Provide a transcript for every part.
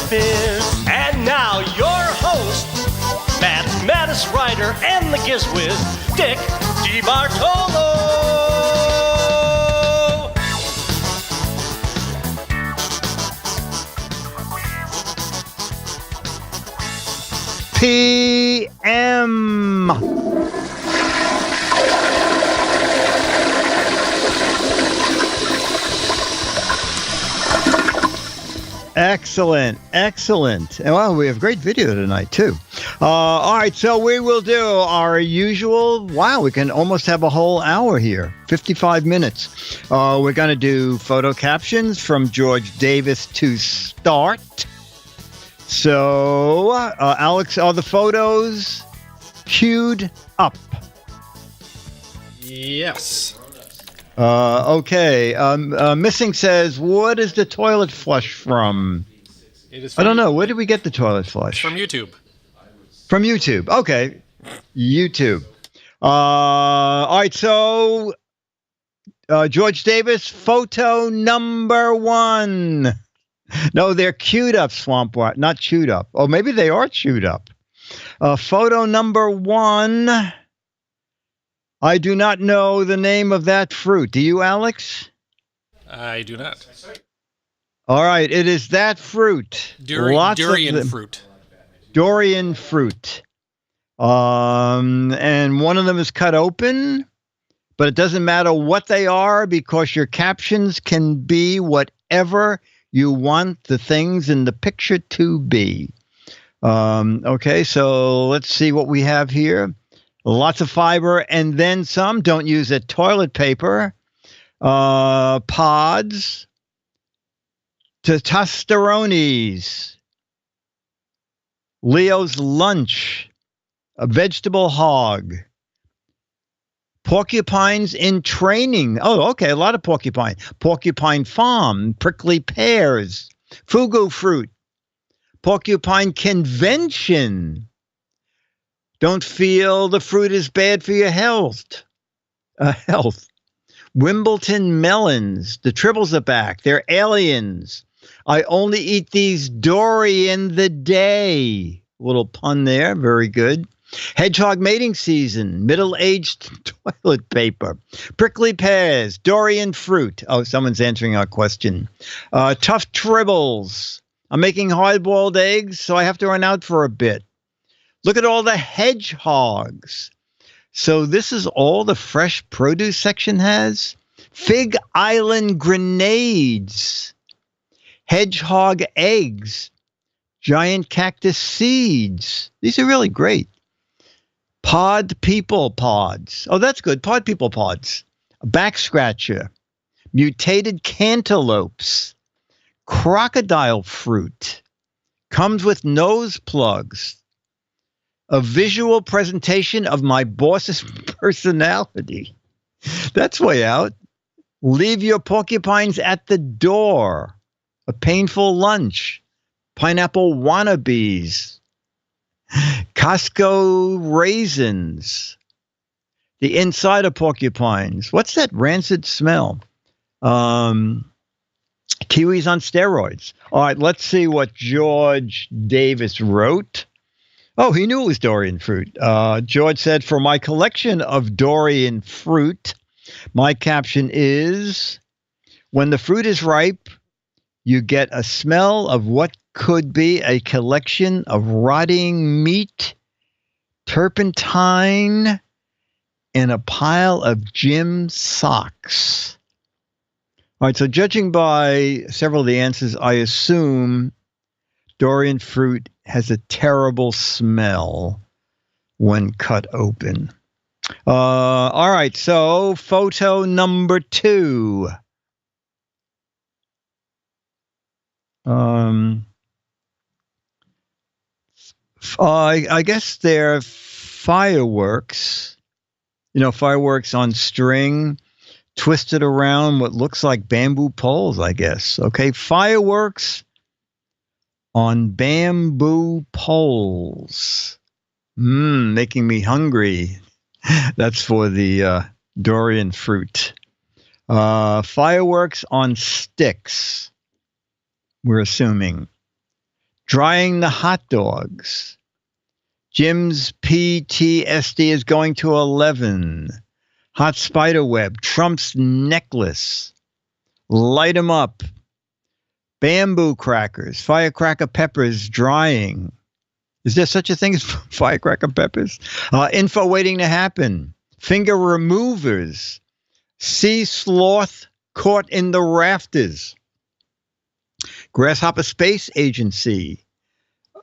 Fiz. And now your host, mathematics writer and the GizFiz, Dick DeBartolo. PM. Excellent, excellent. And well, we have great video tonight, too. All right, so we will do our usual, wow, we can almost have a whole hour here, 55 minutes. We're going to do photo captions from George Davis to start. So, Alex, are the photos queued up? Yes. Okay. Missing says, what is the toilet flush from? It is I don't know. Where did we get the toilet flush? From YouTube. From YouTube. Okay. YouTube. All right. So, George Davis, photo number 1. No, they're queued up, Swamp Rat, not chewed up. Oh, maybe they are chewed up. Photo number 1. I do not know the name of that fruit. Do you, Alex? I do not. All right, it is that fruit. Durian fruit. Durian fruit. And one of them is cut open, but it doesn't matter what they are because your captions can be whatever you want the things in the picture to be. Okay, so let's see what we have here. Lots of fiber and then some. Don't use it. Toilet paper. Pods. Testosterones. Leo's lunch. A vegetable hog. Porcupines in training. Oh, okay, a lot of porcupine. Porcupine farm, prickly pears, fugu fruit, porcupine convention. Don't feel the fruit is bad for your health. Wimbledon melons. The tribbles are back. They're aliens. I only eat these during the day. Little pun there. Very good. Hedgehog mating season, middle-aged toilet paper, prickly pears, durian fruit. Oh, someone's answering our question. Tough tribbles. I'm making hard-boiled eggs, so I have to run out for a bit. Look at all the hedgehogs. So this is all the fresh produce section has? Fig Island grenades, hedgehog eggs, giant cactus seeds. These are really great. Pod people pods. Oh, that's good. Pod people pods. A back scratcher. Mutated cantaloupes. Crocodile fruit. Comes with nose plugs. A visual presentation of my boss's personality. That's way out. Leave your porcupines at the door. A painful lunch. Pineapple wannabes. Costco raisins. The inside of porcupines. What's that rancid smell? Kiwis on steroids. All right, let's see what George Davis wrote. Oh, he knew it was durian fruit. George said, for my collection of durian fruit, my caption is, when the fruit is ripe, you get a smell of what could be a collection of rotting meat, turpentine, and a pile of gym socks. All right, so judging by several of the answers, I assume durian fruit has a terrible smell when cut open. All right, so photo number 2. I guess they're fireworks. You know, fireworks on string, twisted around what looks like bamboo poles, I guess. Okay, fireworks on bamboo poles. Making me hungry. That's for the durian fruit. Fireworks on sticks, we're assuming. Drying the hot dogs. Jim's PTSD is going to 11. Hot spider web. Trump's necklace. Light 'em up. Bamboo crackers. Firecracker peppers drying. Is there such a thing as firecracker peppers? Info waiting to happen. Finger removers. Sea sloth caught in the rafters. Grasshopper Space Agency.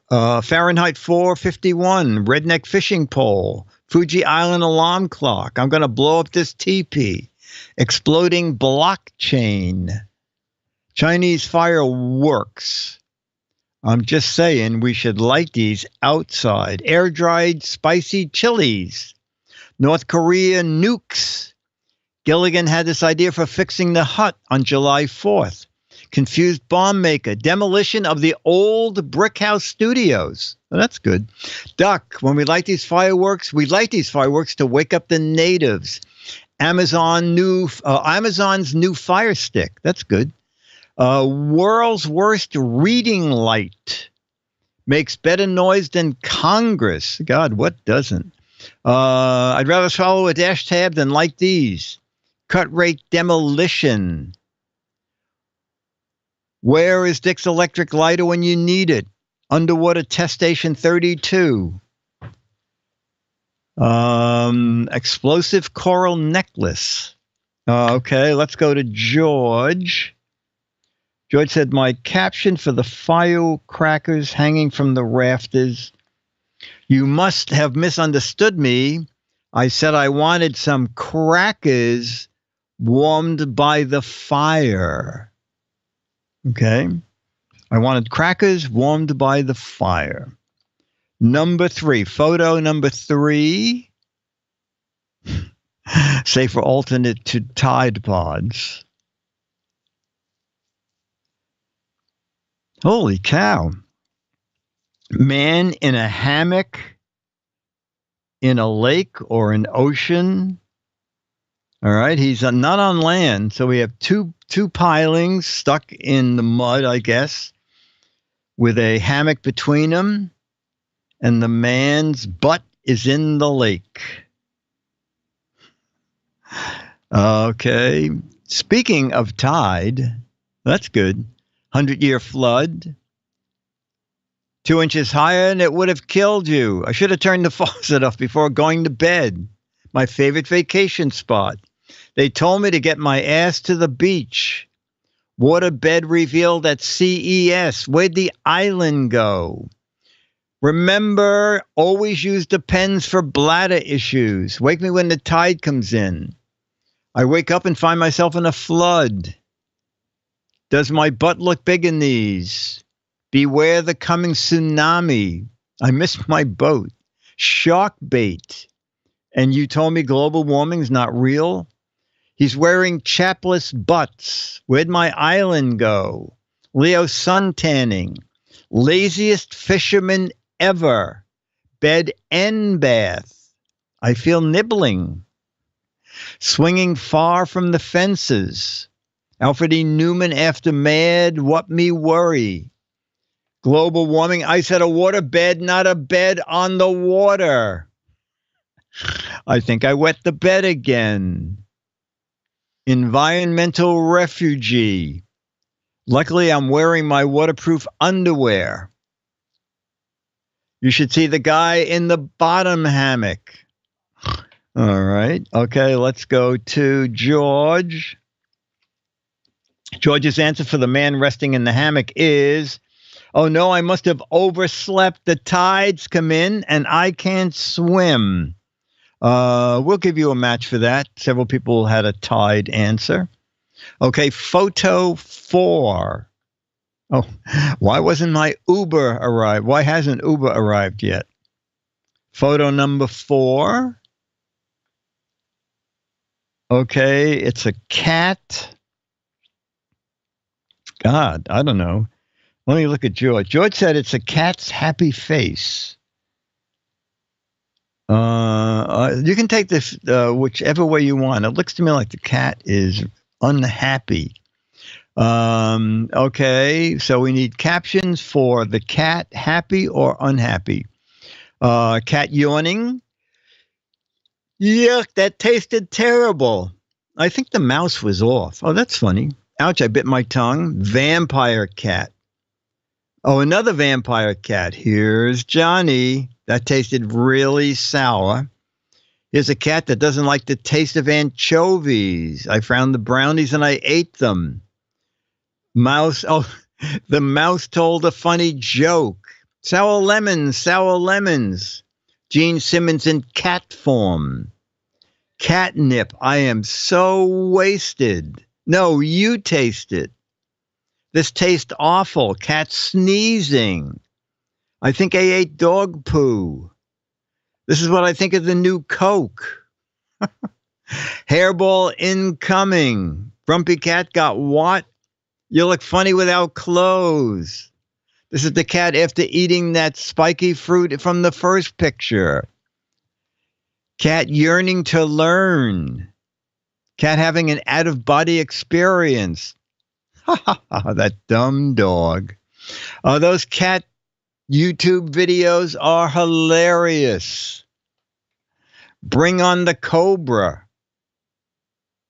Fahrenheit 451. Redneck fishing pole. Fuji Island alarm clock. I'm going to blow up this teepee. Exploding blockchain. Chinese fireworks. I'm just saying we should light these outside. Air-dried spicy chilies. North Korea nukes. Gilligan had this idea for fixing the hut on July 4th. Confused bomb maker. Demolition of the old brick house studios. Well, that's good. Duck. When we light these fireworks, we light these fireworks to wake up the natives. Amazon's new Fire Stick. That's good. World's worst reading light. Makes better noise than Congress. God, what doesn't? I'd rather swallow a dash tab than like these. Cut rate demolition. Where is Dick's electric lighter when you need it? Underwater test station 32. Explosive coral necklace. Okay, let's go to George. George said, my caption for the firecrackers hanging from the rafters. You must have misunderstood me. I said I wanted some crackers warmed by the fire. Okay. I wanted crackers warmed by the fire. Number 3, photo number 3. Safer alternate to Tide Pods. Holy cow. Man in a hammock in a lake or an ocean. All right. He's not on land. So we have two pilings stuck in the mud, I guess, with a hammock between them. And the man's butt is in the lake. Okay. Speaking of tide, that's good. 100-year flood. 2 inches higher and it would have killed you. I should have turned the faucet off before going to bed. My favorite vacation spot. They told me to get my ass to the beach. Waterbed revealed at CES. Where'd the island go? Remember, always use Depends for bladder issues. Wake me when the tide comes in. I wake up and find myself in a flood. Does my butt look big in these? Beware the coming tsunami. I missed my boat. Shark bait. And you told me global warming is not real? He's wearing chapless butts. Where'd my island go? Leo sun tanning. Laziest fisherman ever. Bed and bath. I feel nibbling. Swinging far from the fences. Alfred E. Newman after mad, what me worry. Global warming, I said a water bed, not a bed on the water. I think I wet the bed again. Environmental refugee. Luckily, I'm wearing my waterproof underwear. You should see the guy in the bottom hammock. All right. Okay, let's go to George. George's answer for the man resting in the hammock is, oh no, I must have overslept. The tides come in and I can't swim. We'll give you a match for that. Several people had a tide answer. Okay, photo 4. Oh, why wasn't my Uber arrived? Why hasn't Uber arrived yet? Photo number 4. Okay, it's a cat. God, I don't know. Let me look at George. George said it's a cat's happy face. You can take this whichever way you want. It looks to me like the cat is unhappy. Okay, so we need captions for the cat, happy or unhappy. Cat yawning. Yuck, that tasted terrible. I think the mouse was off. Oh, that's funny. Ouch, I bit my tongue. Vampire cat. Oh, another vampire cat. Here's Johnny. That tasted really sour. Here's a cat that doesn't like the taste of anchovies. I found the brownies and I ate them. Mouse. Oh, the mouse told a funny joke. Sour lemons, sour lemons. Gene Simmons in cat form. Catnip. I am so wasted. No, you taste it. This tastes awful. Cat sneezing. I think I ate dog poo. This is what I think of the new Coke. Hairball incoming. Grumpy cat got what? You look funny without clothes. This is the cat after eating that spiky fruit from the first picture. Cat yearning to learn. Cat having an out-of-body experience. That dumb dog. Those cat YouTube videos are hilarious. Bring on the cobra.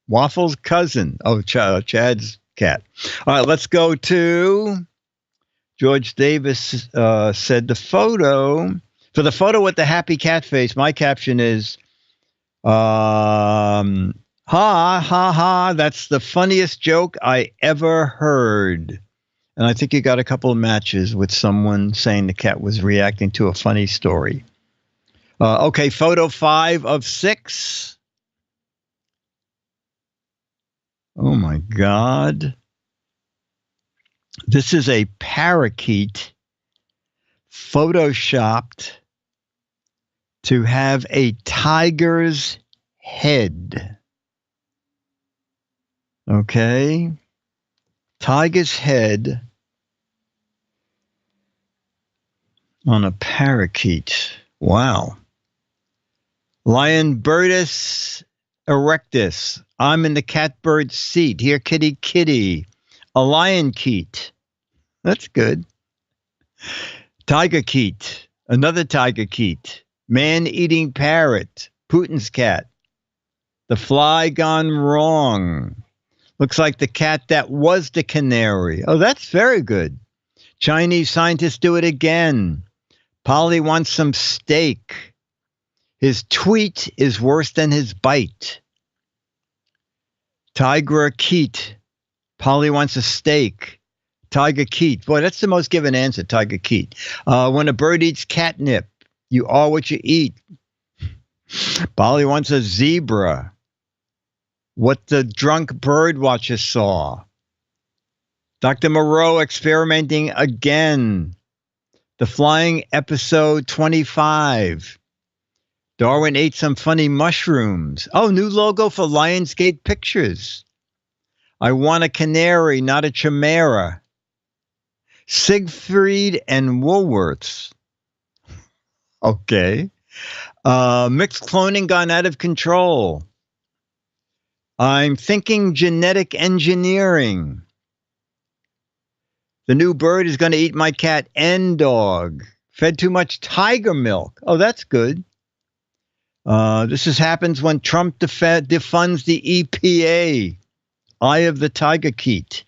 Waffle's cousin. Oh, Chad's cat. All right, let's go to George Davis said the photo. For the photo with the happy cat face, my caption is, ha, ha, ha, that's the funniest joke I ever heard. And I think you got a couple of matches with someone saying the cat was reacting to a funny story. Okay, photo 5 of 6. Oh, my God. This is a parakeet photoshopped to have a tiger's head. Okay. Tiger's head on a parakeet. Wow. Lion Birdus erectus. I'm in the catbird seat. Here, kitty, kitty. A lion keet. That's good. Tiger keet. Another tiger keet. Man eating parrot. Putin's cat. The fly gone wrong. Looks like the cat that was the canary. Oh, that's very good. Chinese scientists do it again. Polly wants some steak. His tweet is worse than his bite. Tiger Keat. Polly wants a steak. Tiger Keat. Boy, that's the most given answer, Tiger Keat. When a bird eats catnip, you are what you eat. Polly wants a zebra. What the drunk bird watcher saw. Dr. Moreau experimenting again. The Flying episode 25. Darwin ate some funny mushrooms. Oh, new logo for Lionsgate Pictures. I want a canary, not a chimera. Siegfried and Woolworths. Okay. Mixed cloning gone out of control. I'm thinking genetic engineering. The new bird is going to eat my cat and dog. Fed too much tiger milk. Oh, that's good. This happens when Trump defunds the EPA. Eye of the tiger keet.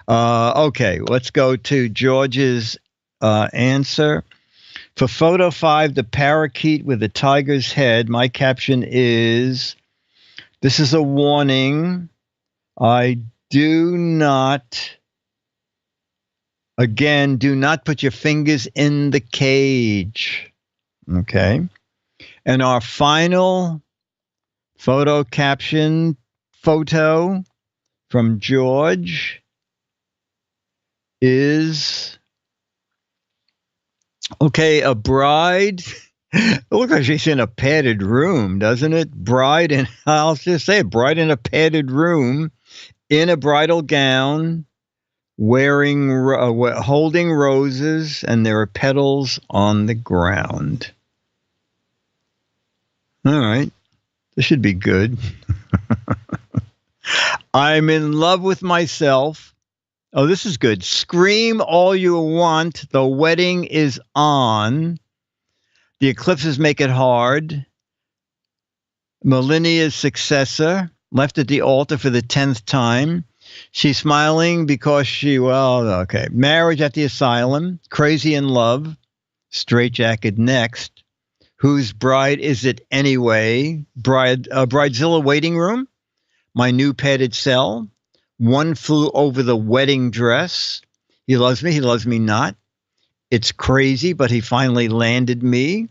Okay, let's go to George's answer. For photo 5, the parakeet with the tiger's head, my caption is, this is a warning. I do not, again, do not put your fingers in the cage. Okay. And our final photo caption photo from George is, okay, a bride. It looks like she's in a padded room, doesn't it? Bride, and I'll just say it, bride in a padded room, in a bridal gown, wearing, holding roses, and there are petals on the ground. All right, this should be good. I'm in love with myself. Oh, this is good. Scream all you want. The wedding is on. The eclipses make it hard. Melinia's successor left at the altar for the 10th time. She's smiling because Marriage at the asylum. Crazy in love. Straitjacket next. Whose bride is it anyway? Bridezilla waiting room. My new padded cell. One flew over the wedding dress. He loves me not. It's crazy, but he finally landed me.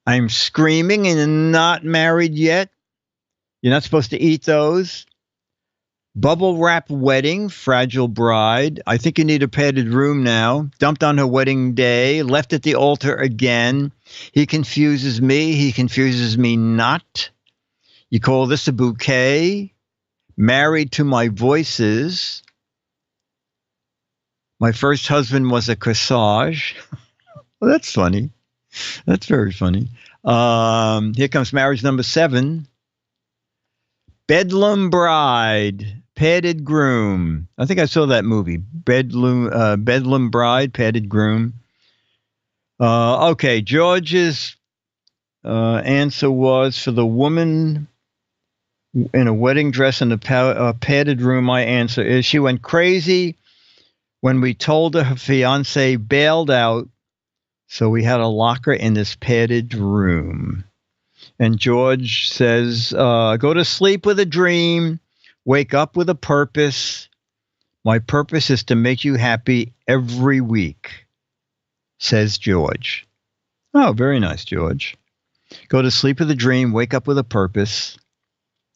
I'm screaming and not married yet. You're not supposed to eat those. Bubble wrap wedding, fragile bride. I think you need a padded room now. Dumped on her wedding day, left at the altar again. He confuses me not. You call this a bouquet? Married to my voices. My first husband was a corsage. Well, that's funny. That's very funny. Here comes marriage number 7. Bedlam bride, padded groom. I think I saw that movie. Bedlam bride, padded groom. Okay, George's answer was for the woman in a wedding dress in a padded room. My answer is she went crazy when we told her fiance bailed out, so we had to lock her in this padded room. And George says, go to sleep with a dream, wake up with a purpose. My purpose is to make you happy every week, says George. Oh, very nice, George. Go to sleep with a dream, wake up with a purpose.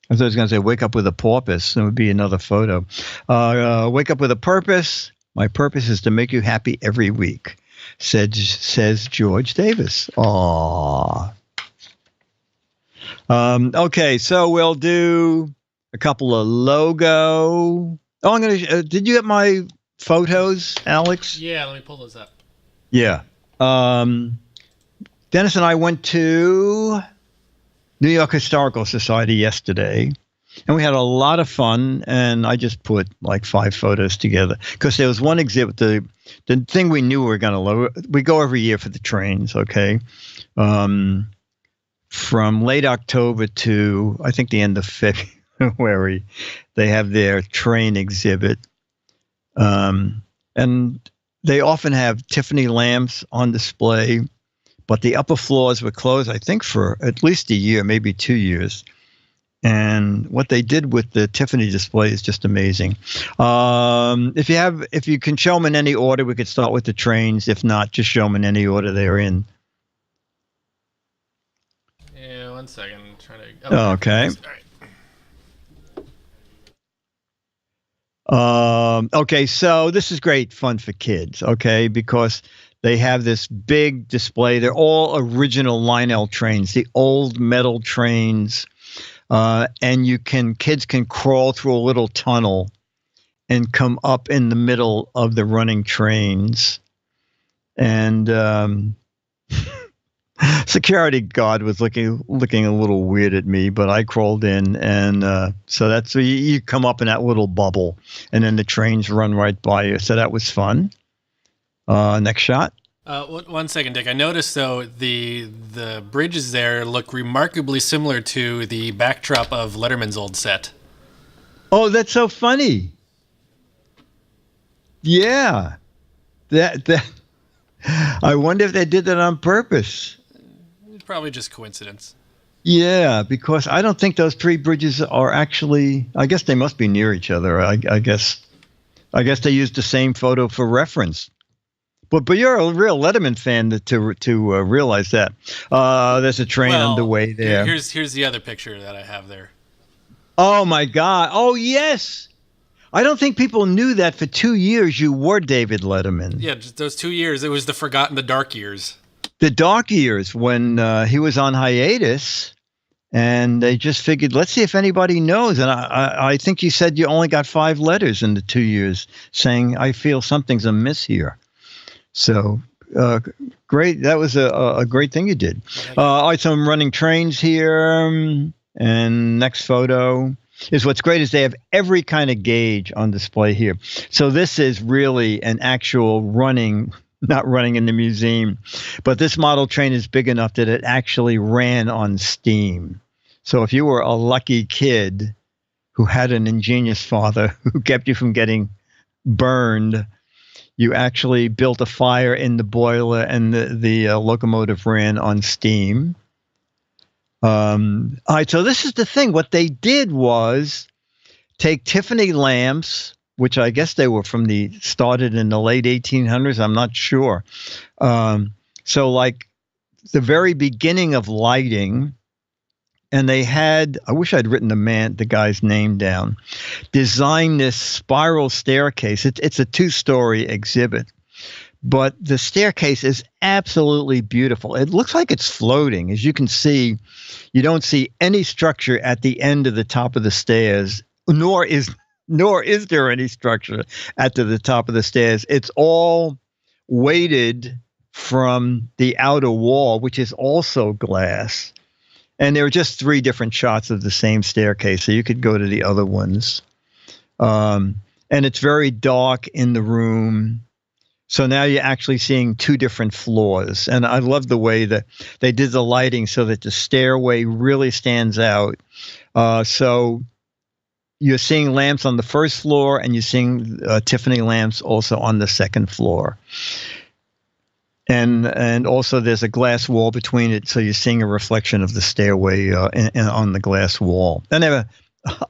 I thought I was going to say wake up with a porpoise. That would be another photo. Wake up with a purpose. My purpose is to make you happy every week, says George Davis. Aww. Okay, so we'll do a couple of logo. Oh, I'm going to. Did you get my photos, Alex? Yeah, let me pull those up. Yeah. Dennis and I went to New York Historical Society yesterday, and we had a lot of fun, and I just put like 5 photos together because there was one exhibit, the thing we knew we were going to love. We go every year for the trains, okay? From late October to, I think, the end of February, they have their train exhibit. And they often have Tiffany lamps on display, but the upper floors were closed, I think, for at least a year, maybe 2 years. And what they did with the Tiffany display is just amazing. If you can show them in any order, we could start with the trains. If not, just show them in any order they're in. Yeah, 1 second. I'm trying to. Oh, okay. All right. Okay, so this is great fun for kids, okay, because they have this big display. They're all original Lionel trains, the old metal trains, and kids can crawl through a little tunnel and come up in the middle of the running trains. And security guard was looking a little weird at me, but I crawled in, and so that's you come up in that little bubble, and then the trains run right by you. So that was fun. Next shot. 1 second, Dick. I noticed though the bridges there look remarkably similar to the backdrop of Letterman's old set. Oh, that's so funny. Yeah, that. I wonder if they did that on purpose. It's probably just coincidence. Yeah, because I don't think those 3 bridges are actually. I guess they must be near each other. I guess they used the same photo for reference. But you're a real Letterman fan to realize that. There's a train underway there. Here's the other picture that I have there. Oh my God! Oh yes. I don't think people knew that for 2 years you were David Letterman. Yeah, just those 2 years. It was the dark years. The dark years when he was on hiatus, and they just figured, let's see if anybody knows. And I think you said you only got 5 letters in the 2 years saying, I feel something's amiss here. So great. That was a great thing you did. All right, so I'm running trains here. And next photo. is what's great is they have every kind of gauge on display here. So this is really an actual running, not running in the museum, but this model train is big enough that it actually ran on steam. So if you were a lucky kid who had an ingenious father who kept you from getting burned, you actually built a fire in the boiler and the locomotive ran on steam. All right, so this is the thing. What they did was take Tiffany lamps, which I guess they were started in the late 1800s. I'm not sure. So like the very beginning of lighting, and they had, I wish I'd written the guy's name down, designed this spiral staircase. It's a 2-story exhibit, but the staircase is absolutely beautiful. It looks like it's floating. As you can see, you don't see any structure at the end of the top of the stairs, nor is there any structure at the top of the stairs. It's all weighted from the outer wall, which is also glass. And there are just 3 different shots of the same staircase, so you could go to the other ones. And it's very dark in the room. So now you're actually seeing 2 different floors. And I love the way that they did the lighting so that the stairway really stands out. So you're seeing lamps on the first floor, and you're seeing Tiffany lamps also on the second floor. And also there's a glass wall between it, so you're seeing a reflection of the stairway on the glass wall. And they have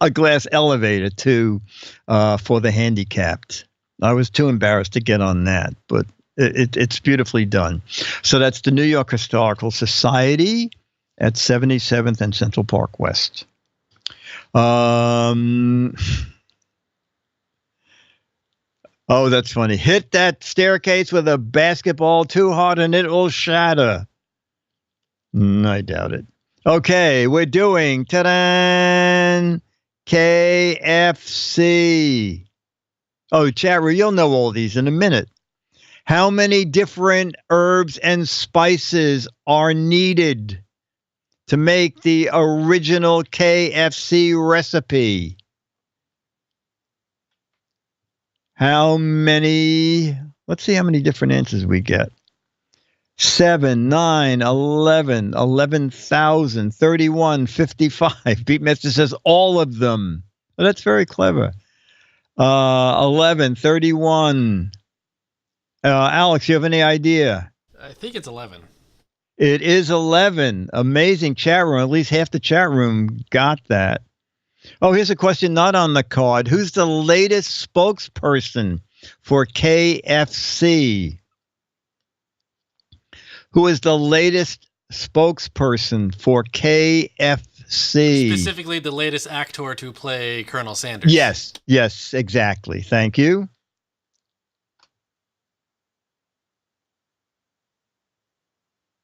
a glass elevator, too, for the handicapped. I was too embarrassed to get on that, but it's beautifully done. So that's the New York Historical Society at 77th and Central Park West. Oh, that's funny. Hit that staircase with a basketball too hard and it will shatter. I doubt it. Okay, we're doing ta-da, KFC. Oh, chat room, you'll know all these in a minute. How many different herbs and spices are needed to make the original KFC recipe? How many? Let's see how many different answers we get. 7, 9, 11, 11,000, 31, 55. Beatmaster says all of them. Well, that's very clever. 11, 31. Alex, you have any idea? I think it's 11. It is 11. Amazing chat room. At least half the chat room got that. Oh, here's a question not on the card. Who's the latest spokesperson for KFC? Who is the latest spokesperson for KFC? Specifically, the latest actor to play Colonel Sanders. Yes, exactly. Thank you.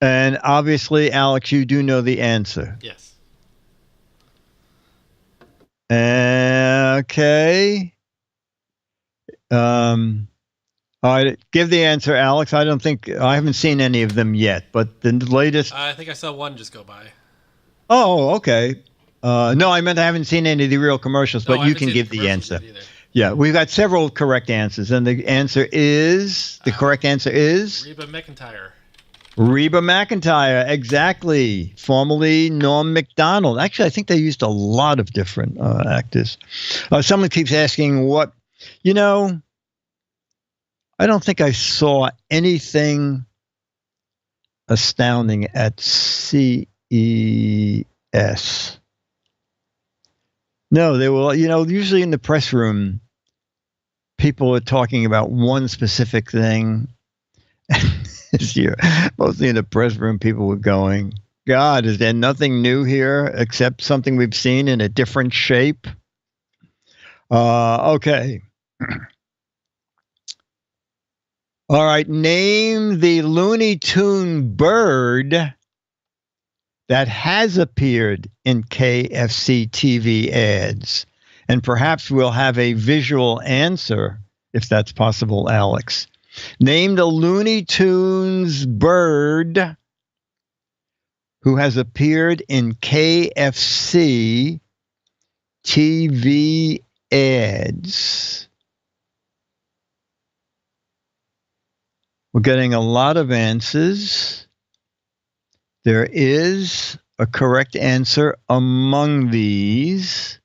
And obviously, Alex, you do know the answer. Yes. Okay. All right, give the answer, Alex. I haven't seen any of them yet, but the latest. I think I saw one just go by. Oh, okay. No, I meant I haven't seen any of the real commercials, but you can give the answer. Yeah, we've got several correct answers, and the correct answer is Reba McEntire. Reba McEntire, exactly. Formerly Norm Macdonald. Actually, I think they used a lot of different actors. Someone keeps asking I don't think I saw anything astounding at CES. No, they were, usually in the press room, people are talking about one specific thing. This year, mostly in the press room, people were going, God, is there nothing new here except something we've seen in a different shape? Okay. All right. Name the Looney Tune bird that has appeared in KFC TV ads. And perhaps we'll have a visual answer, if that's possible, Alex. Name the Looney Tunes bird who has appeared in KFC TV ads. We're getting a lot of answers. There is a correct answer among these.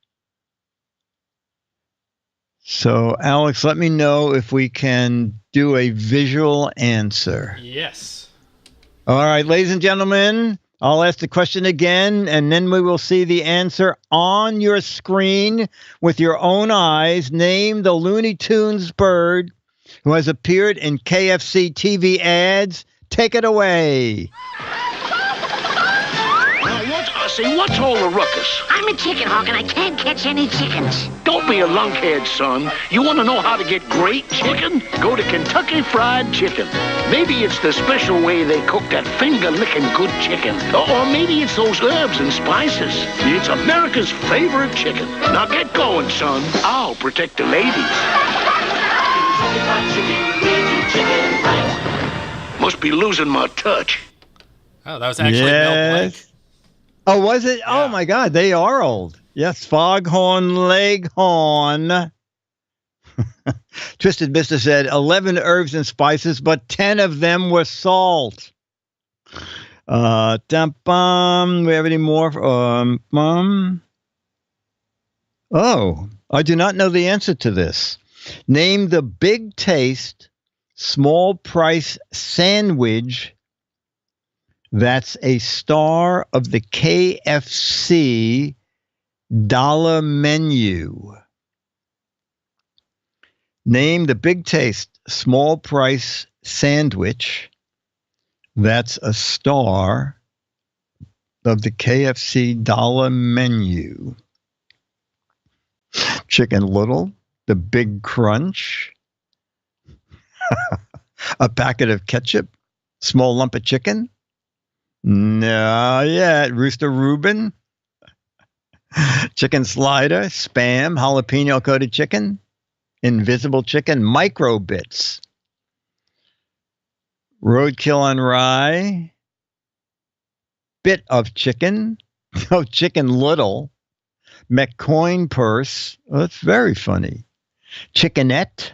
So, Alex, let me know if we can do a visual answer. Yes. All right, ladies and gentlemen, I'll ask the question again, and then we will see the answer on your screen with your own eyes. Name the Looney Tunes bird who has appeared in KFC TV ads. Take it away. What's all the ruckus? I'm a chicken hawk and I can't catch any chickens. Don't be a lunkhead, son. You want to know how to get great chicken? Go to Kentucky Fried Chicken. Maybe it's the special way they cook that finger-licking good chicken. Or maybe it's those herbs and spices. It's America's favorite chicken. Now get going, son. I'll protect the ladies. Must be losing my touch. Oh, that was actually Mel Blanc. Oh, was it? Yeah. Oh, my God. They are old. Yes, Foghorn Leghorn. Twisted Mister said 11 herbs and spices, but 10 of them were salt. We have any more? Oh, I do not know the answer to this. Name the big taste, small price sandwich that's a star of the KFC dollar menu. Name the big taste, small price sandwich that's a star of the KFC dollar menu. Chicken Little, the Big Crunch, a packet of ketchup, small lump of chicken. No, yeah, Rooster Reuben, chicken slider, Spam, jalapeno coated chicken, invisible chicken, micro bits, roadkill on rye, bit of chicken, oh, Chicken Little, McCoin purse. Oh, that's very funny. Chickenette,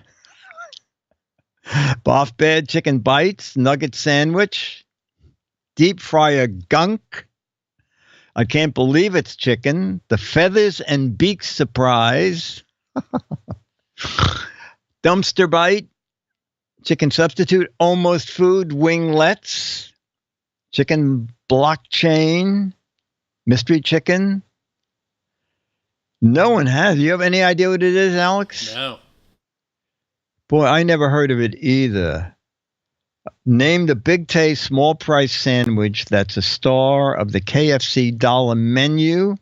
Boff Bed chicken bites, nugget sandwich, deep fryer gunk. I can't believe it's chicken. The feathers and beaks surprise. Dumpster bite. Chicken substitute. Almost food winglets. Chicken blockchain. Mystery chicken. No one has. You have any idea what it is, Alex? No. Boy, I never heard of it either. Name the big taste, small price sandwich that's a star of the KFC dollar menu.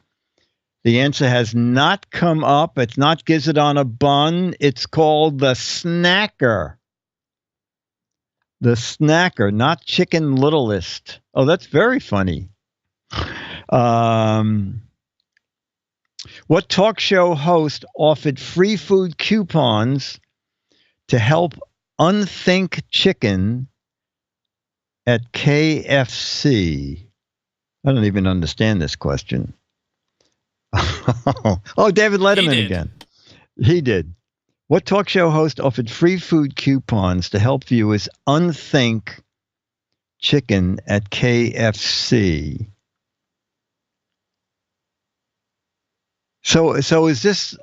The answer has not come up. It's not gizzard on a bun. It's called the Snacker. The Snacker, not Chicken Littlest. Oh, that's very funny. What talk show host offered free food coupons to help unthink chicken at KFC? I don't even understand this question. Oh, David Letterman again. He did. What talk show host offered free food coupons to help viewers unthink chicken at KFC? So is this,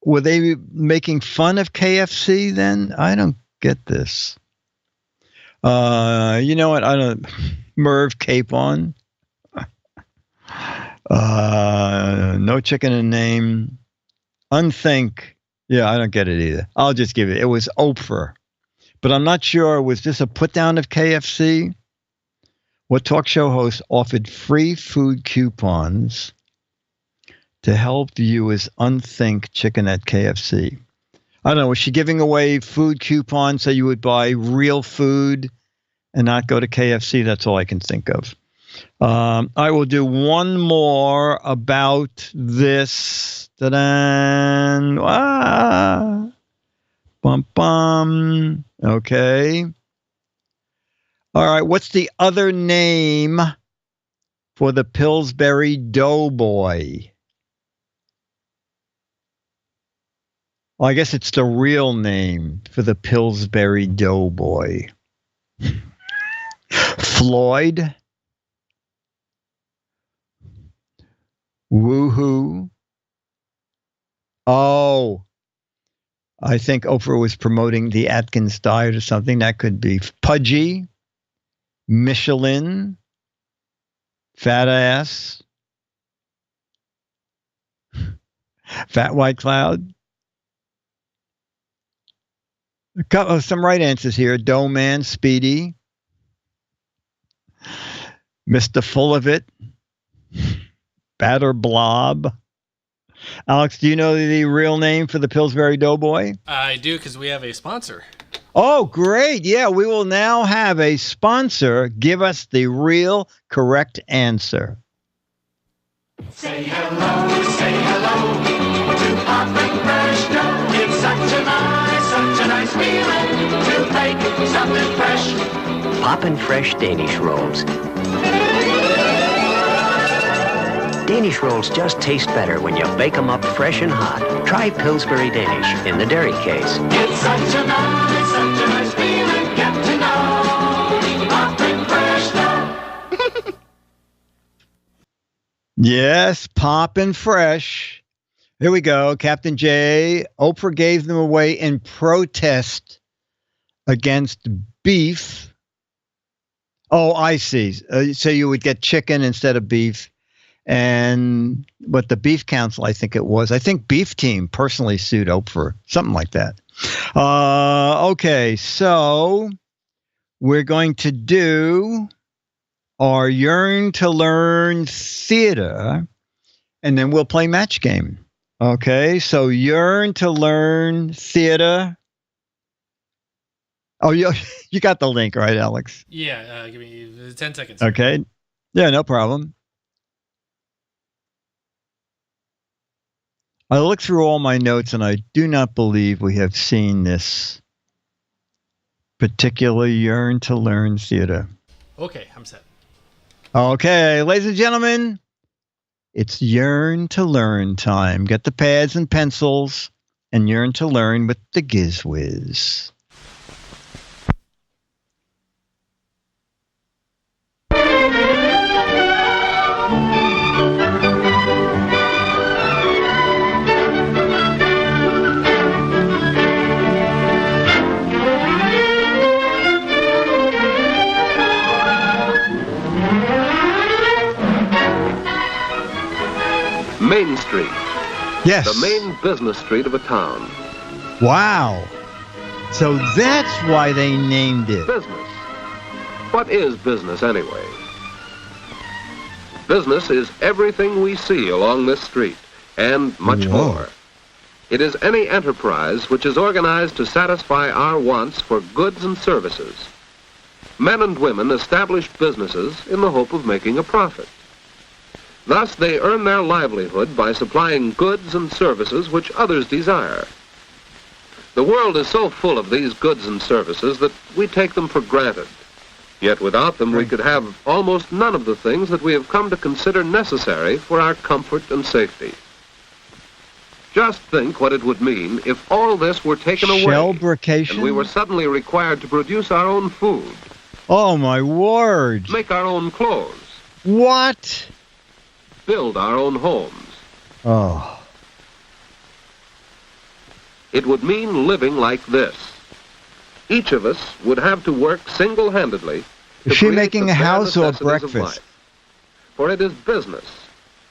were they making fun of KFC then? I don't get this. You know what? I don't. Merv Capon. No chicken in name. Unthink. Yeah, I don't get it either. I'll just give it. It was Oprah. But I'm not sure. Was this a put down of KFC? What talk show host offered free food coupons to help viewers unthink chicken at KFC? I don't know. Was she giving away food coupons so you would buy real food and not go to KFC? That's all I can think of. I will do one more about this. Ta-da! Bum, bum. Okay. All right. What's the other name for the Pillsbury Doughboy? Well, I guess it's the real name for the Pillsbury Doughboy. Floyd. Woohoo. Oh, I think Oprah was promoting the Atkins diet or something. That could be Pudgy, Michelin, Fat Ass, Fat White Cloud. Some right answers here. Dough Man, Speedy, Mr. Full of It, Batter Blob. Alex, do you know the real name for the Pillsbury Doughboy? I do, because we have a sponsor. Oh, great. Yeah, we will now have a sponsor give us the real correct answer. Say hello to Poppin' Fresh Dough. It's such a nice feeling to make something fresh. Poppin' Fresh Danish Rolls. Danish rolls just taste better when you bake them up fresh and hot. Try Pillsbury Danish in the dairy case. It's such a nice feeling. Get to know Poppin' Fresh Dough. Yes, Poppin' Fresh. Here we go. Captain J. Oprah gave them away in protest against beef. Oh, I see. So you would get chicken instead of beef. And what the Beef Council, I think it was. I think Beef Team personally sued Oprah, something like that. Okay, so we're going to do our Yearn to Learn theater, and then we'll play match game. Okay, so Yearn to Learn theater. Oh, you got the link, right, Alex? Yeah, give me 10 seconds. Okay. Yeah, no problem. I looked through all my notes, and I do not believe we have seen this particular Yearn to Learn theater. Okay, I'm set. Okay, ladies and gentlemen, it's Yearn to Learn time. Get the pads and pencils and yearn to learn with the GizFiz. Main Street, Yes. the main business street of a town. Wow. So that's why they named it. Business. What is business anyway? Business is everything we see along this street, and much Whoa. more. It is any enterprise which is organized to satisfy our wants for goods and services. Men and women establish businesses in the hope of making a profit. Thus, they earn their livelihood by supplying goods and services which others desire. The world is so full of these goods and services that we take them for granted. Yet without them, we could have almost none of the things that we have come to consider necessary for our comfort and safety. Just think what it would mean if all this were taken away Shellbrication? and we were suddenly required to produce our own food, Oh, my word. make our own clothes, What? build our own homes. Oh. It would mean living like this. Each of us would have to work single-handedly. Is to she create making the a bare house or a necessities of breakfast? life. For it is business,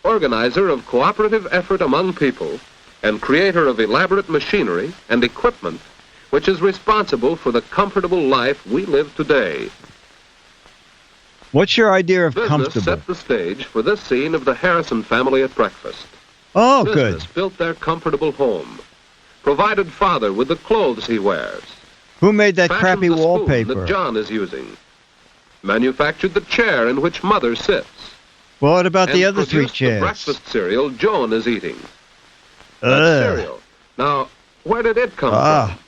organizer of cooperative effort among people, and creator of elaborate machinery and equipment, which is responsible for the comfortable life we live today. What's your idea of Business comfortable? set the stage for this scene of the Harrison family at breakfast. Oh, Business good. built their comfortable home, provided father with the clothes he wears, Who made that fashioned crappy the spoon wallpaper? that John is using, manufactured the chair in which mother sits, What about the and other three produced the chairs? breakfast cereal Joan is eating. That Ugh. cereal. Now, where did it come Ah.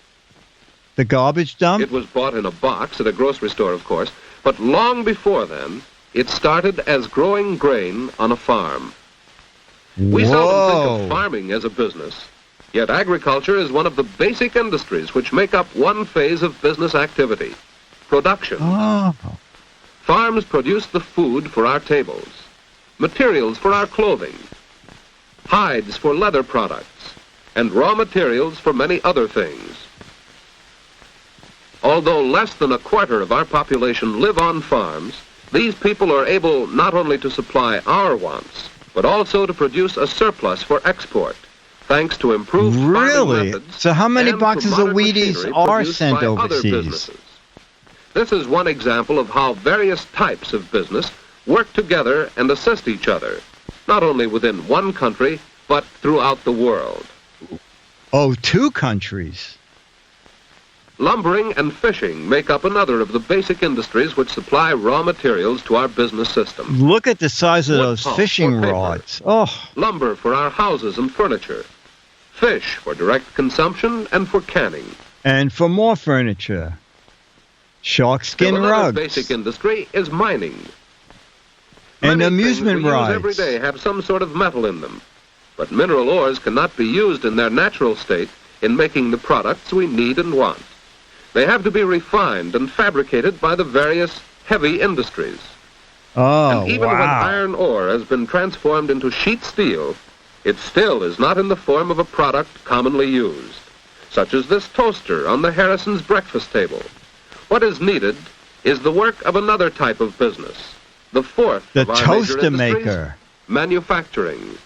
The garbage dump? from? It was bought in a box at a grocery store, of course, but long before then, it started as growing grain on a farm. We seldom think Whoa. of farming as a business, Yet agriculture is one of the basic industries which make up one phase of business activity, production. Oh. Farms produce the food for our tables, materials for our clothing, hides for leather products, and raw materials for many other things. Although less than a quarter of our population live on farms, these people are able not only to supply our wants, but also to produce a surplus for export, thanks to improved farming Really? methods. So how many and boxes to of modern Wheaties machinery are produced sent by other overseas? businesses. This is one example of how various types of business work together and assist each other, not only within one country, but throughout the world. Oh, 2 countries. Lumbering and fishing make up another of the basic industries which supply raw materials to our business system. Look at the size of Wood those pulp fishing or paper. rods. Oh, Lumber for our houses and furniture. Fish for direct consumption and for canning. and for more furniture. Shark Still skin another rugs. basic industry is mining. And Many amusement things we rides. use every day have some sort of metal in them. But mineral ores cannot be used in their natural state in making the products we need and want. They have to be refined and fabricated by the various heavy industries. Oh, And even when wow. iron ore has been transformed into sheet steel, it still is not in the form of a product commonly used, such as this toaster on the Harrison's breakfast table. What is needed is the work of another type of business, the fourth The of our toaster major industries, maker. manufacturing.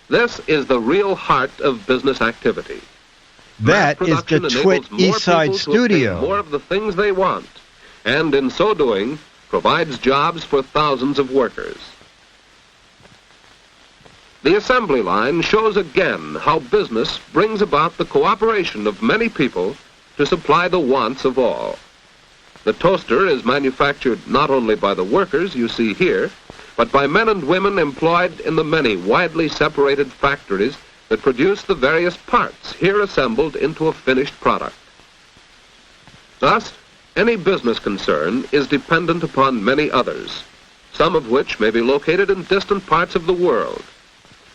This is the real heart of business activity. That Mass is the production Twit enables more Eastside people to obtain Studio. more of the things they want, and in so doing, provides jobs for thousands of workers. The assembly line shows again how business brings about the cooperation of many people to supply the wants of all. The toaster is manufactured not only by the workers you see here, but by men and women employed in the many widely separated factories that produce the various parts here assembled into a finished product. Thus, any business concern is dependent upon many others, some of which may be located in distant parts of the world.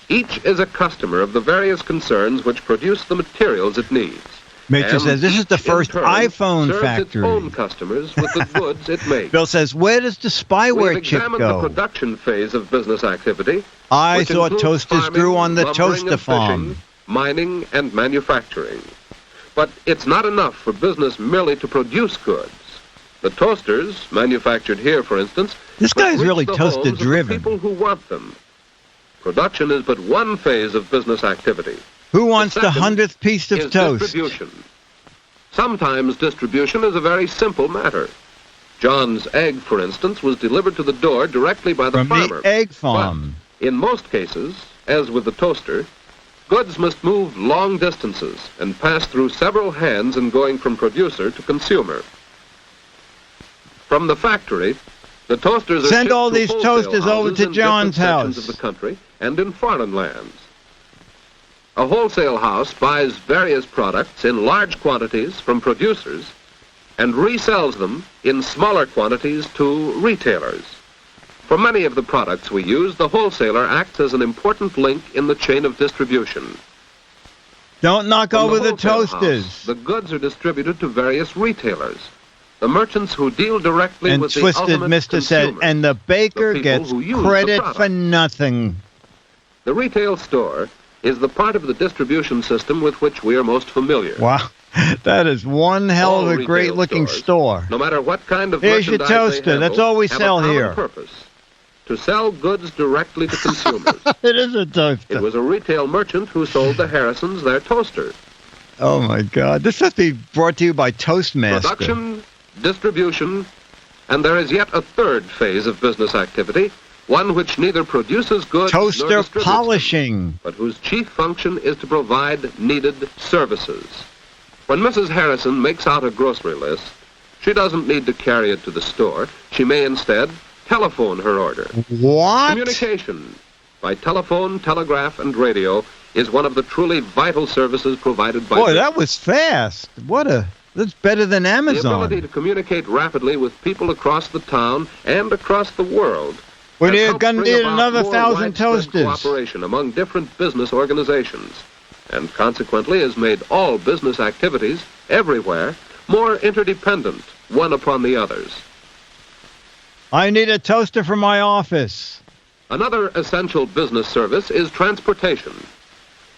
Each is a customer of the various concerns which produce the materials it needs. Major And says this is the each, in first turn, iPhone serves factory. its own customers with the goods it makes. Bill says, where does the We have spyware chip examined the go? production phase of business activity. I which thought includes toasters farming, grew on the lumbering toaster and farm. fishing, mining and manufacturing. But it's not enough for business merely to produce goods. The toasters, manufactured here, for instance, This must guy's reach really the homes of the toaster-driven. people who want them. Production is but one phase of business activity. Who wants the second 100th piece of is toast? distribution. Sometimes distribution is a very simple matter. John's egg, for instance, was delivered to the door directly by the From farmer. the egg farm. But in most cases, as with the toaster, goods must move long distances and pass through several hands in going from producer to consumer. From the factory, the toasters are Send shipped all to these wholesale toasters over houses to in John's different sections house. of the country and in foreign lands. A wholesale house buys various products in large quantities from producers and resells them in smaller quantities to retailers. For many of the products we use, the wholesaler acts as an important link in the chain of distribution. Don't knock From over the wholesale toasters. house, the goods are distributed to various retailers, the merchants who deal directly And with the Twisted ultimate Mister said, consumer. and the baker the people gets who use the credit for product. nothing. The retail store is the part of the distribution system with which we are most familiar. Wow, that is one hell All of a retail great-looking stores, store. No matter what kind of Here's your merchandise they toaster. handle, That's all we have sell a common here. purpose: to sell goods directly to consumers. It is a It toaster. was a retail merchant who sold the Harrisons their toaster. Oh, my God. This must be brought to you by Toastmaster. Production, distribution, and there is yet a third phase of business activity, one which neither produces goods nor Toaster distributes them, polishing. but whose chief function is to provide needed services. When Mrs. Harrison makes out a grocery list, she doesn't need to carry it to the store. She may instead telephone her order. What? Communication by telephone, telegraph, and radio is one of the truly vital services provided by Boy, business. that was fast. That's better than The ability Amazon. to communicate rapidly with people across the town and across the world. We're has helped going to bring need about another more 1,000 widespread toasters. Cooperation among different business organizations. and consequently has made all business activities everywhere more interdependent, one upon the others. I need a toaster for my office. Another essential business service is transportation.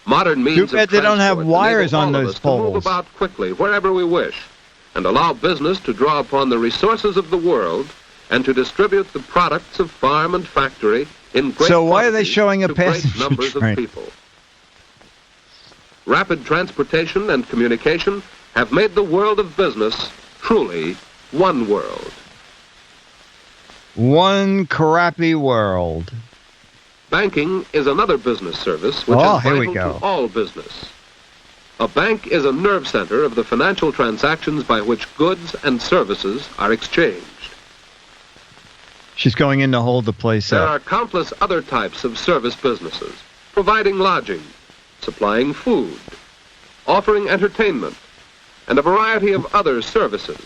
Modern means Too bad of they don't have transport wires enable on all of those us to move poles. about quickly wherever we wish and allow business to draw upon the resources of the world and to distribute the products of farm and factory in great So why are they quantities showing a to great passenger numbers train? of people. Rapid transportation and communication have made the world of business truly one world. One crappy world. Banking is another business service which Oh, is here we vital go. to all business. A bank is a nerve center of the financial transactions by which goods and services are exchanged. She's going in to hold the place There up. are countless other types of service businesses, providing lodging, supplying food, offering entertainment, and a variety of other services,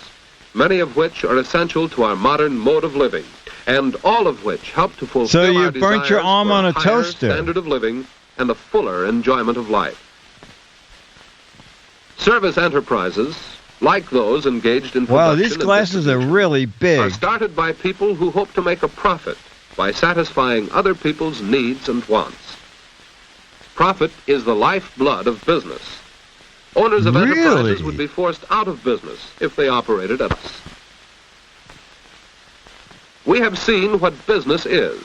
many of which are essential to our modern mode of living, and all of which help to fulfill So you our burnt your desires arm for on a higher toaster. standard of living and a fuller enjoyment of life. Service enterprises, like those engaged in Wow, production these and glasses are distribution, really are big. started by people who hope to make a profit by satisfying other people's needs and wants. Profit is the lifeblood of business. Owners of enterprises Really? would be forced out of business if they operated at us. We have seen what business is,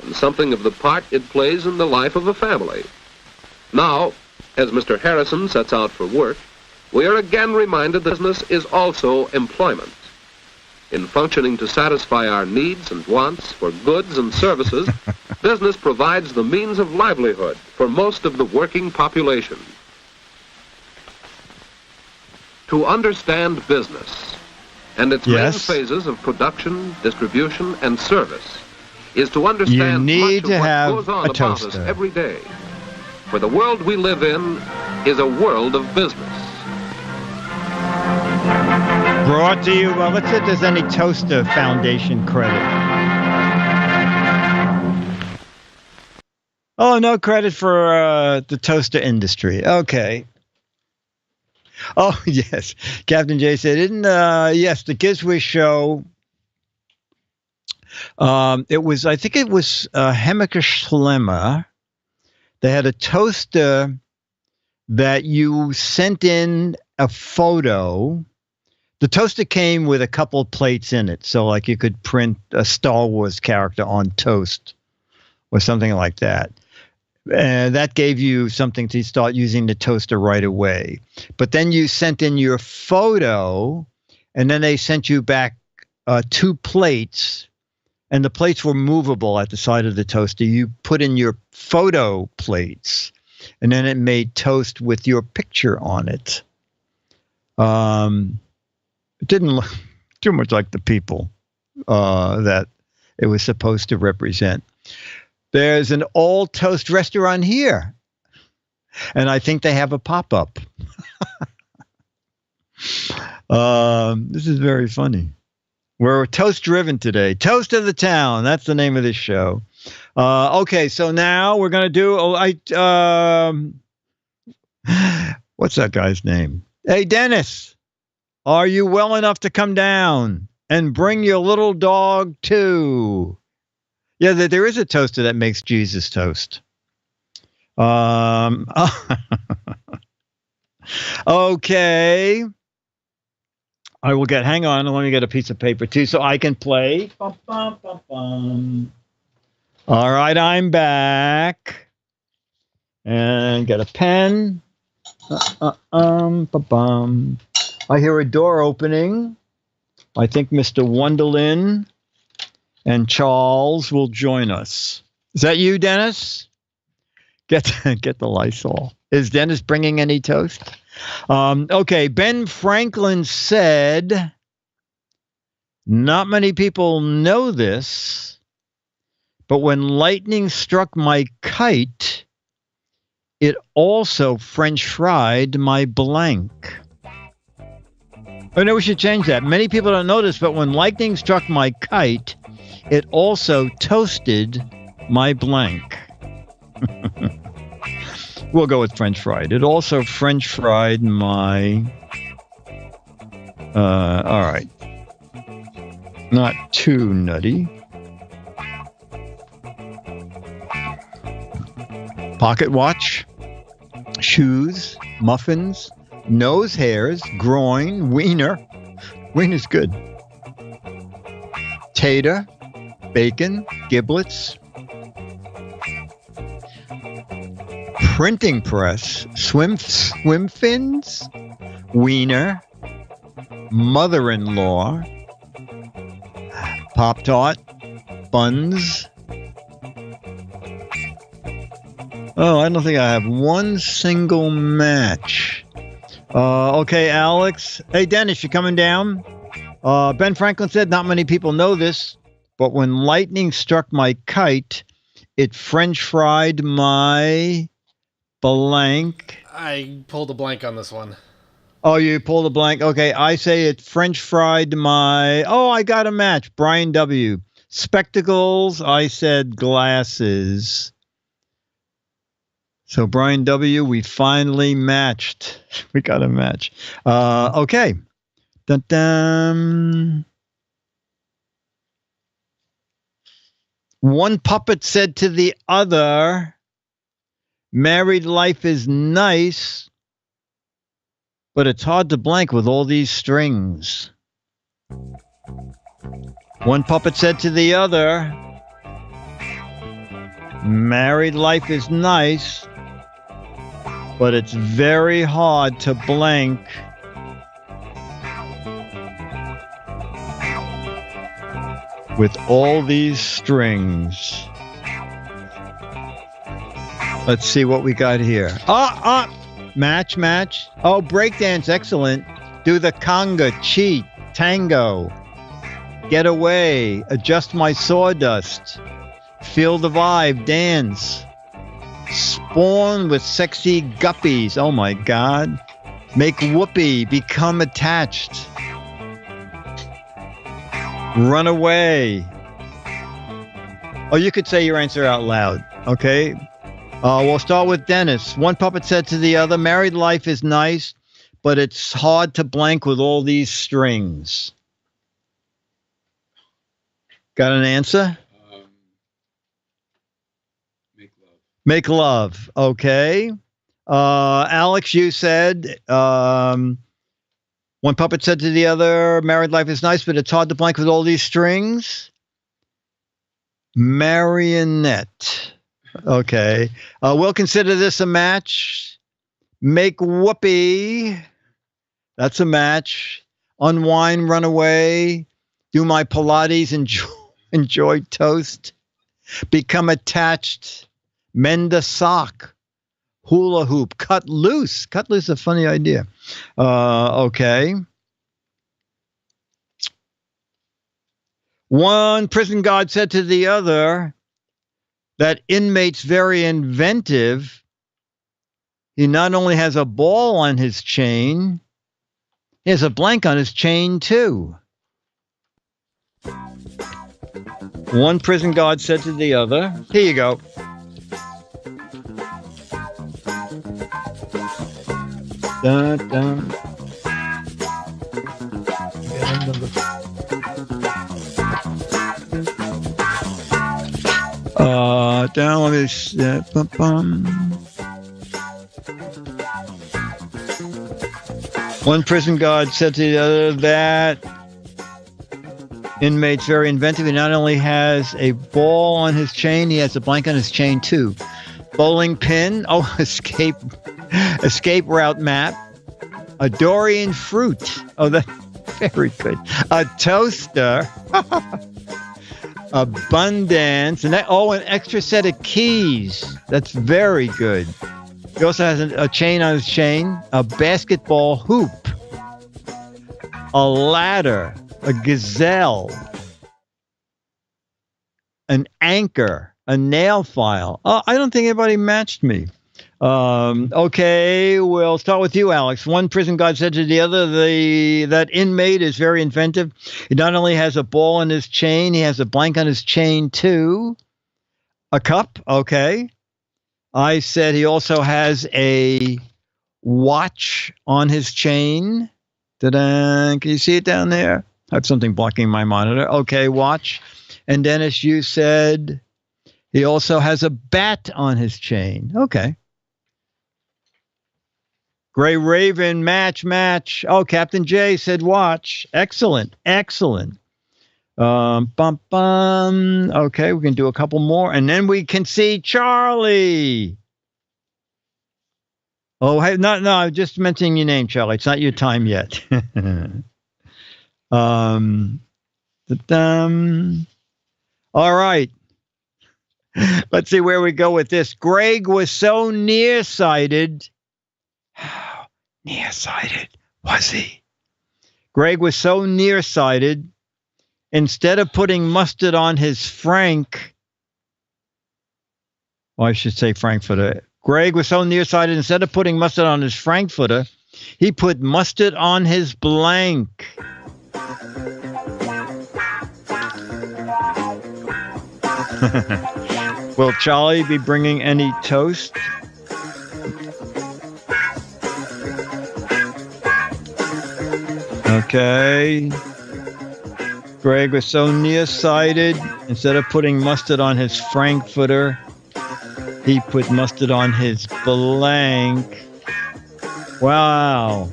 and something of the part it plays in the life of a family. Now, as Mr. Harrison sets out for work, we are again reminded that business is also employment. In functioning to satisfy our needs and wants for goods and services, business provides the means of livelihood for most of the working population. To understand business and its Yes. main phases of production, distribution, and service is to understand You need much to of what have goes on a about us toaster. every day. For the world we live in is a world of business. Brought to you, well, let's see if there's any Toaster Foundation credit. Oh, no credit for the toaster industry. Okay. Oh, yes. Captain J said, yes, the GizFiz show, I think it was Hemmeke Schlemmer. They had a toaster that you sent in a photo. The toaster came with a couple of plates in it. So like you could print a Star Wars character on toast or something like that. And that gave you something to start using the toaster right away. But then you sent in your photo, and then they sent you back 2 plates, and the plates were movable at the side of the toaster. You put in your photo plates, and then it made toast with your picture on it. It didn't look too much like the people that it was supposed to represent. There's an old toast restaurant here, and I think they have a pop-up. This is very funny. We're toast-driven today. Toast of the Town. That's the name of this show. Okay, so now we're going to do... what's that guy's name? Hey, Dennis, are you well enough to come down and bring your little dog too? Yeah, there is a toaster that makes Jesus toast. Okay. I will hang on, let me get a piece of paper too so I can play. Bum, bum, bum, bum. All right, I'm back. And get a pen. Bum. I hear a door opening. I think Mr. Wonderlin and Charles will join us. Is that you, Dennis? Get the Lysol. Is Dennis bringing any toast? Okay, Ben Franklin said, not many people know this, but when lightning struck my kite, it also French fried my blank. Oh, no, we should change that. Many people don't know this, but when lightning struck my kite, it also toasted my blank. We'll go with French fried. It also French fried my... all right. Not too nutty. Pocket watch, shoes, muffins, nose hairs, groin, wiener. Wiener's good. Tater, bacon, giblets, printing press, swim fins, wiener, mother-in-law, Pop-Tart, buns. Oh, I don't think I have one single match. Okay, Alex. Hey, Dennis, you coming down? Ben Franklin said, not many people know this, but when lightning struck my kite, it French fried my blank. I pulled a blank on this one. Oh, you pulled a blank. Okay, I say it French fried my... Oh, I got a match. Brian W. Spectacles, I said glasses. So, Brian W., we finally matched. We got a match. Okay. Dun-dun. One puppet said to the other, married life is nice, but it's hard to blank with all these strings. One puppet said to the other, married life is nice, but it's very hard to blank with all these strings. Let's see what we got here. Match. Oh, breakdance, excellent. Do the conga, cheat, tango, get away, adjust my sawdust, feel the vibe, dance, spawn with sexy guppies. Oh my God. Make whoopee, become attached. Run away. Oh, you could say your answer out loud. Okay. We'll start with Dennis. One puppet said to the other, married life is nice, but it's hard to blank with all these strings. Got an answer? Make love. Okay. Alex, you said, one puppet said to the other, married life is nice, but it's hard to blank with all these strings. Marionette. Okay. We'll consider this a match. Make whoopee. That's a match. Unwind, run away. Do my Pilates, enjoy toast. Become attached. Mend a sock. Hula hoop. Cut loose. Cut loose is a funny idea. Okay. One prison guard said to the other, that inmate's very inventive. He not only has a ball on his chain, he has a blank on his chain too. One prison guard said to the other, here you go. Dun, dun. Down let me One prison guard said to the other that inmate's very inventive. He not only has a ball on his chain, he has a blank on his chain too. Bowling pin. Oh, escape route map. A durian fruit. Oh, that's very good. A toaster. Abundance. And an extra set of keys. That's very good. He also has a chain on his chain. A basketball hoop. A ladder. A gazelle. An anchor. A nail file. Oh, I don't think anybody matched me. Okay, we'll start with you, Alex. One prison guard said to the other, that inmate is very inventive. He not only has a ball on his chain, he has a blank on his chain too. A cup, okay. I said he also has a watch on his chain. Ta-da! Can you see it down there? I have something blocking my monitor. Okay, watch. And Dennis, you said he also has a bat on his chain. Okay. Gray Raven, match. Oh, Captain J said watch. Excellent. Bum. Okay, we can do a couple more, and then we can see Charlie. Oh, hey, no, I'm just mentioning your name, Charlie. It's not your time yet. All right. Let's see where we go with this. Greg was so nearsighted. How nearsighted was he? Greg was so nearsighted. Instead of putting mustard on his Frank, well, I should say Frankfurter. Greg was so nearsighted, instead of putting mustard on his Frankfurter, he put mustard on his blank. Will Charlie be bringing any toast? Okay. Greg was so nearsighted, instead of putting mustard on his Frankfurter, he put mustard on his blank. Wow.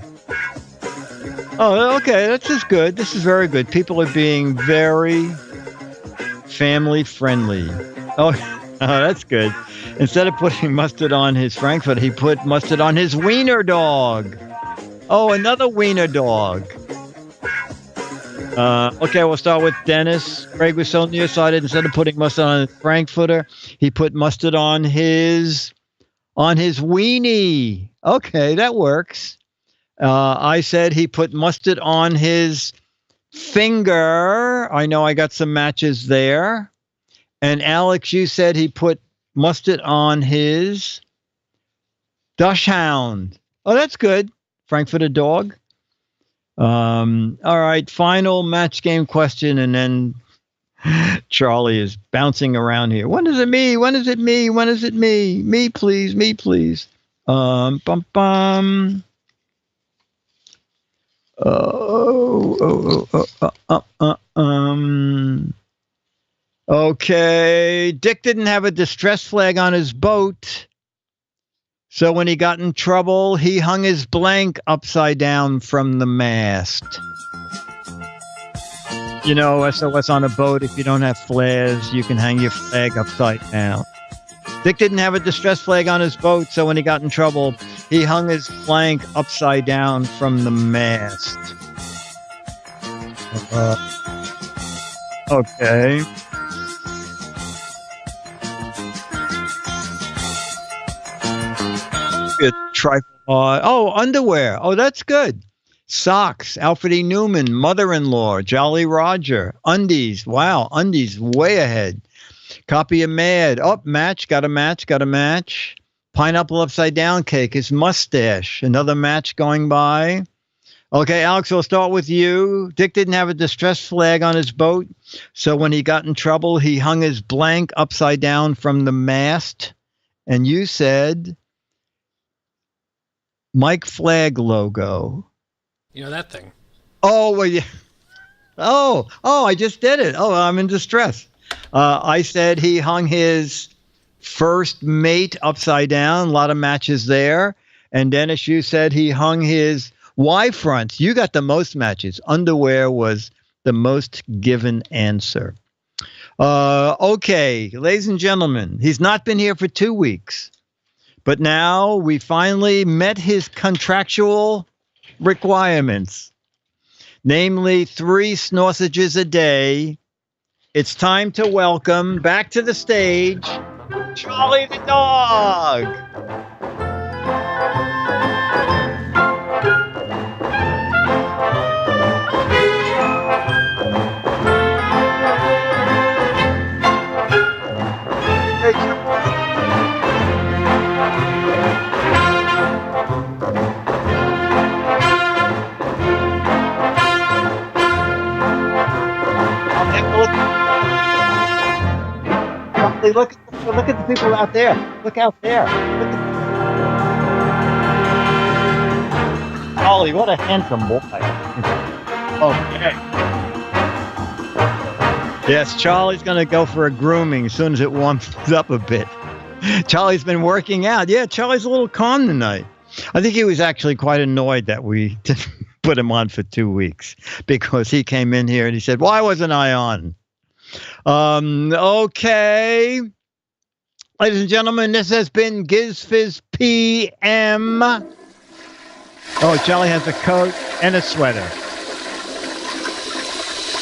Oh, okay, this is good. This is very good. People are being very family friendly. Oh, that's good. Instead of putting mustard on his Frankfurter, he put mustard on his wiener dog. Oh, another wiener dog. Okay, we'll start with Dennis. Greg was so nearsighted, instead of putting mustard on his Frankfurter, he put mustard on his weenie. Okay, that works. I said he put mustard on his finger. I know I got some matches there. And Alex, you said he put mustard on his Dachshund. Oh, that's good. Frankfurter dog. All right, final match game question, and then Charlie is bouncing around here. When is it me? When is it me? When is it me? Me, please. Me, please. Bum. Okay. Dick didn't have a distress flag on his boat. So when he got in trouble, he hung his blank upside down from the mast. You know, SOS on a boat, if you don't have flares, you can hang your flag upside down. Dick didn't have a distress flag on his boat, so when he got in trouble, he hung his blank upside down from the mast. Okay. Good trifle. Oh, underwear. Oh, that's good. Socks. Alfred E. Newman. Mother-in-law. Jolly Roger. Undies. Wow, undies way ahead. Copy of Mad. Oh, match. Got a match. Pineapple upside down cake. His mustache. Another match going by. Okay, Alex, we'll start with you. Dick didn't have a distress flag on his boat, so when he got in trouble, he hung his blank upside down from the mast. And you said Mike Flag logo. You know that thing. Oh, well, yeah. Oh, I just did it. Oh, I'm in distress. I said he hung his first mate upside down. A lot of matches there. And Dennis, you said he hung his Y fronts. You got the most matches. Underwear was the most given answer. Okay, ladies and gentlemen, he's not been here for 2 weeks. But now we finally met his contractual requirements, namely 3 sausages a day. It's time to welcome back to the stage Charlie the dog. Look at the look at the people out there. Look out there. Look at Ollie, what a handsome boy. Okay. Yes, Charlie's going to go for a grooming as soon as it warms up a bit. Charlie's been working out. Yeah, Charlie's a little calm tonight. I think he was actually quite annoyed that we didn't put him on for 2 weeks because he came in here and he said, why wasn't I on? Okay. Ladies and gentlemen, this has been GizFiz PM. Oh, Charlie has a coat and a sweater.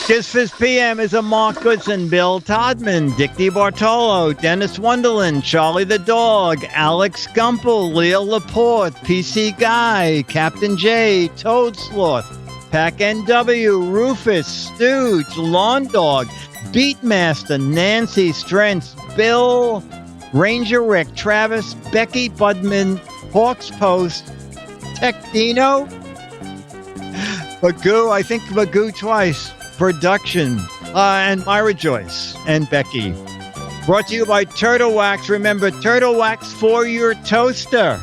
GizFiz PM is a Mark Goodson, Bill Todman, Dick DeBartolo, Dennis Wonderland, Charlie the Dog, Alex Gumpel, Leo Laporte, PC Guy, Captain J, Toad Sloth, Pac NW, Rufus, Stooge, Lawn Dog, Beatmaster, Nancy Strentz, Bill, Ranger Rick, Travis, Becky Budman, Hawks Post, Tech Dino, Magoo, I think Magoo twice, Production, and Myra Joyce and Becky. Brought to you by Turtle Wax. Remember, Turtle Wax for your toaster.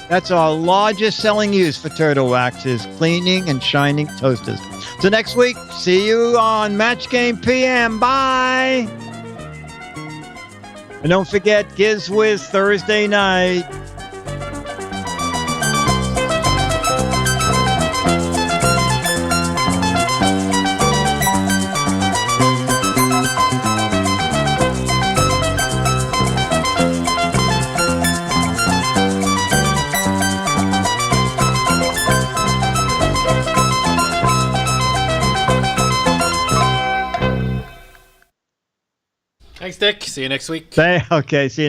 That's our largest selling use for Turtle Wax is cleaning and shining toasters. So next week, see you on Match Game PM. Bye. And don't forget GizWiz Thursday night. Thanks, Dick. See you next week. Okay, see you.